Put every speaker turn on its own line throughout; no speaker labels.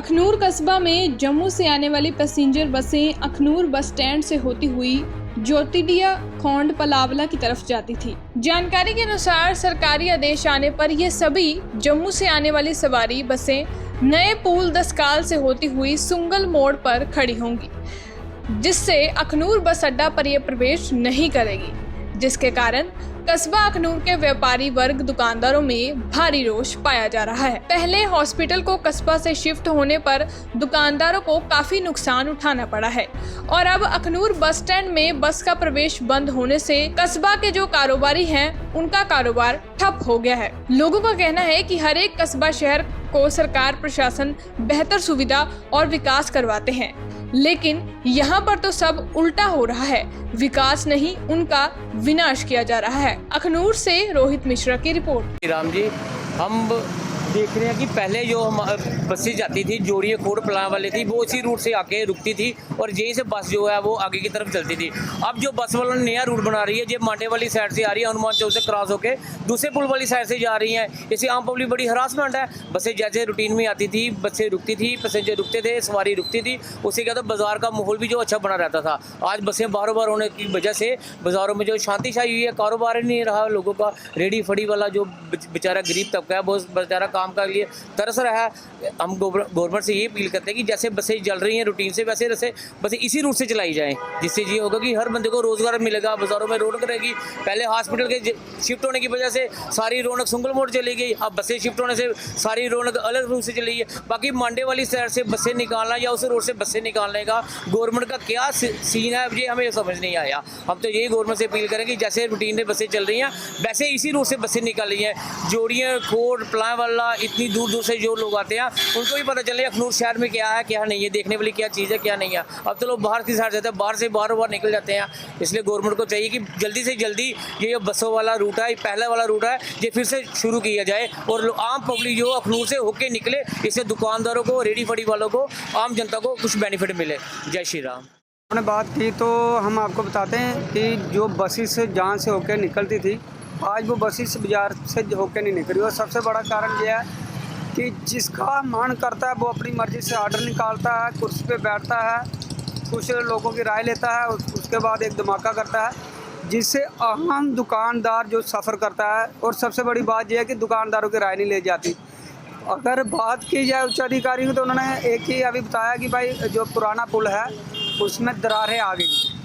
अखनूर कस्बा में जम्मू से आने वाली पैसेंजर बसें अखनूर बस स्टैंड से होती हुई ज्योतिडिया खोंड पलावला की तरफ जाती थी। जानकारी के अनुसार सरकारी आदेश आने पर ये सभी जम्मू से आने वाली सवारी बसें नए पुल दसकाल से होती हुई सुंगल मोड़ पर खड़ी होंगी, जिससे अखनूर बस अड्डा पर यह प्रवेश नहीं करेगी, जिसके कारण कस्बा अखनूर के व्यापारी वर्ग दुकानदारों में भारी रोष पाया जा रहा है। पहले हॉस्पिटल को कस्बा से शिफ्ट होने पर दुकानदारों को काफी नुकसान उठाना पड़ा है और अब अखनूर बस स्टैंड में बस का प्रवेश बंद होने से कस्बा के जो कारोबारी हैं उनका कारोबार ठप हो गया है। लोगों का कहना है कि हर एक कस्बा शहर को सरकार प्रशासन बेहतर सुविधा और विकास करवाते हैं, लेकिन यहाँ पर तो सब उल्टा हो रहा है। विकास नहीं, उनका विनाश किया जा रहा है। अखनूर से रोहित मिश्रा की रिपोर्ट।
राम जी, हम देख रहे हैं कि पहले जो हम बसें जाती थी जोड़िए खोड़ पलाव वाले थी, वो इसी रूट से आके रुकती थी और यहीं से बस जो है वो आगे की तरफ चलती थी। अब जो बस वालों ने नया रूट बना रही है, ये मांडे वाली साइड से आ रही है, हनुमान चौक से क्रॉस होकर दूसरे पुल वाली साइड से जा रही हैं। इससे आम पब्लिक बड़ी हरासमेंट है। बसें जैसे रूटीन में आती थी, बसें रुकती थी, पैसेंजर रुकते थे, सवारी रुकती थी, उससे क्या था बाजार का माहौल भी जो अच्छा बना रहता था। आज बसें बार बार होने की वजह से बाज़ारों में जो शांति छाई हुई है, कारोबार ही नहीं रहा। लोगों का रेडी फड़ी वाला जो बेचारा गरीब तबका है, बहुत बेचारा काम के लिए तरस रहा है। हम गवर्नमेंट से ये अपील करते हैं कि जैसे बसें चल रही हैं रूटीन से, वैसे बसें इसी रूट से चलाई जाएं, जिससे ये होगा कि हर बंदे को रोजगार मिलेगा, बाजारों में रौनक रहेगी। पहले हॉस्पिटल के शिफ्ट होने की वजह से सारी रौनक सुंगल मोड़ चली गई, अब बसें शिफ्ट होने से सारी रौनक अलग रूट से चली है। बाकी मांडे वाली साइड से बसें निकालना या उस रोड से बसें निकालने का गवर्नमेंट का क्या सीन है, ये हमें समझ नहीं आया। हम तो यही गवर्नमेंट से अपील करें कि जैसे रूटीन में बसें चल रही हैं वैसे इसी रूट से बसें निकाल रही हैं। जोड़ियाँ खोड़ पलाव वाला इतनी दूर से जो लोग आते हैं उनको भी पता चले अखनूर शहर में क्या है क्या नहीं है, देखने वाली क्या चीज़ है क्या नहीं है। अब तो लोग बाहर की साइड जाते हैं, बाहर से बार निकल जाते हैं। इसलिए गवर्नमेंट को चाहिए कि जल्दी से जल्दी ये बसों वाला रूट है, पहला वाला रूट है, ये फिर से शुरू किया जाए और आम पब्लिक जो अखनूर से होके निकले, इससे दुकानदारों को, रेडी फड़ी वालों को, आम जनता को कुछ बेनिफिट मिले। जय श्री राम।
हमने बात की तो हम आपको बताते हैं कि जो बसेस जहाँ से होकर निकलती थी, आज वो बसेस बाजार से होकर नहीं निकली। और सबसे बड़ा कारण यह है कि जिसका मन करता है वो अपनी मर्ज़ी से ऑर्डर निकालता है, कुर्सी पे बैठता है, कुछ लोगों की राय लेता है, उसके बाद एक धमाका करता है, जिससे आम दुकानदार जो सफ़र करता है। और सबसे बड़ी बात यह है कि दुकानदारों की राय नहीं ले जाती। अगर बात की जाए उच्च अधिकारी की तो उन्होंने एक ही अभी बताया कि भाई जो पुराना पुल है उसमें दरारें आ गई,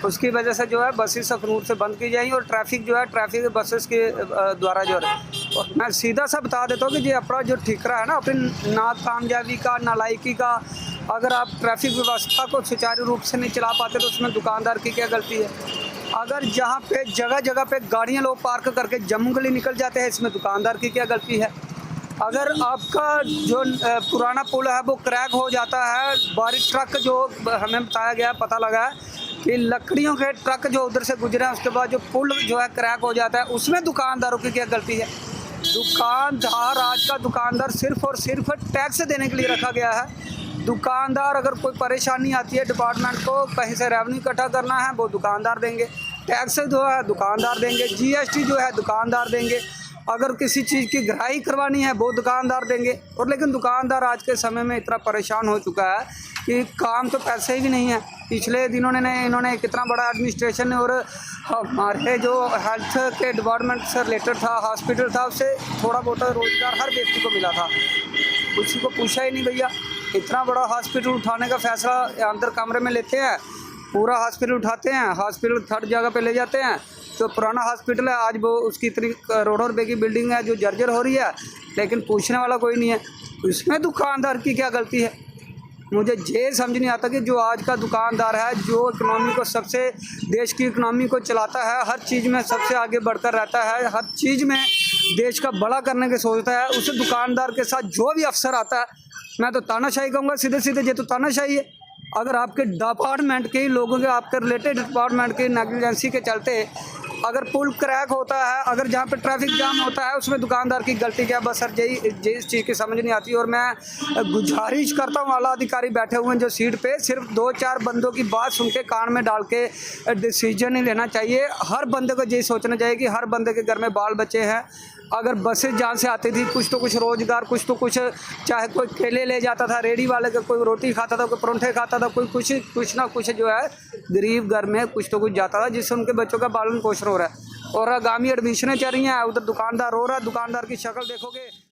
उसकी वजह से जो है बसेस अखनूर से बंद की जाएंगी और ट्रैफिक जो है ट्रैफिक बसेस के द्वारा जो है। और मैं सीधा सा बता देता हूँ कि ये अपना जो ठिकरा है ना अपनी नाकामयाबी का, नालायकी का, अगर आप ट्रैफिक व्यवस्था को सुचारू रूप से नहीं चला पाते तो उसमें दुकानदार की क्या गलती है। अगर जहाँ पे जगह जगह पे गाड़ियाँ लोग पार्क करके जम्मू के लिए निकल जाते हैं, इसमें दुकानदार की क्या गलती है। अगर आपका जो पुराना पुल है वो क्रैक हो जाता है, भारी ट्रक जो हमें बताया गया, पता लगा है कि लकड़ियों के ट्रक जो उधर से गुजरे हैं, उसके बाद जो पुल जो है क्रैक हो जाता है, उसमें दुकानदारों की क्या गलती है। दुकानदार, आज का दुकानदार सिर्फ और सिर्फ टैक्स देने के लिए रखा गया है। दुकानदार अगर कोई परेशानी आती है डिपार्टमेंट को, कहीं से रेवेन्यू इकट्ठा करना है वो दुकानदार देंगे, टैक्स जो है दुकानदार देंगे, जीएसटी जो है दुकानदार देंगे, अगर किसी चीज़ की गराई करवानी है वो दुकानदार देंगे। और लेकिन दुकानदार आज के समय में इतना परेशान हो चुका है कि काम तो पैसे ही नहीं है। पिछले दिनों इन्होंने कितना बड़ा एडमिनिस्ट्रेशन और हमारे जो हेल्थ के डिपार्टमेंट से रिलेटेड था, हॉस्पिटल था, उससे थोड़ा बहुत रोज़गार हर व्यक्ति को मिला था, किसी को पूछा ही नहीं। भैया इतना बड़ा हॉस्पिटल उठाने का फैसला अंदर कमरे में लेते हैं, पूरा हॉस्पिटल उठाते हैं, हॉस्पिटल थर्ड जगह पे ले जाते हैं। जो पुराना हॉस्पिटल है आज वो उसकी इतनी करोड़ों रुपए की बिल्डिंग है जो जर्जर हो रही है, लेकिन पूछने वाला कोई नहीं है। इसमें दुकानदार की क्या गलती है। मुझे ये समझ नहीं आता कि जो आज का दुकानदार है, जो इकनॉमी को सबसे, देश की इकनॉमी को चलाता है, हर चीज़ में सबसे आगे बढ़कर रहता है, हर चीज़ में देश का बड़ा करने की सोचता है, उस दुकानदार के साथ जो भी अफसर आता है, मैं तो तानाशाही कहूँगा, सीधे सीधे ये तो तानाशाही है। अगर आपके डिपार्टमेंट के लोगों के, आपके रिलेटेड डिपार्टमेंट के नेग्लिजेंसी के चलते अगर पुल क्रैक होता है, अगर जहाँ पे ट्रैफिक जाम होता है, उसमें दुकानदार की गलती क्या। बस सर यही इस चीज़ की समझ नहीं आती। और मैं गुजारिश करता हूँ, आला अधिकारी बैठे हुए हैं जो सीट पे, सिर्फ 2-4 बंदों की बात सुन के कान में डाल के डिसीजन नहीं लेना चाहिए। हर बंदे को यही सोचना चाहिए कि हर बंदे के घर में बाल बच्चे हैं, अगर बसें जहाँ से आती थी कुछ तो कुछ रोजगार, कुछ तो कुछ, चाहे कोई केले ले जाता था रेडी वाले का, कोई रोटी खाता था, कोई परोंठे खाता था, कोई कुछ ना कुछ जो है गरीब घर में कुछ तो कुछ जाता था, जिससे उनके बच्चों का पालन पोषण हो रहा है। और आगामी एडमिशनें चल रही हैं, उधर दुकानदार हो रहा है, दुकानदार की शक्ल देखोगे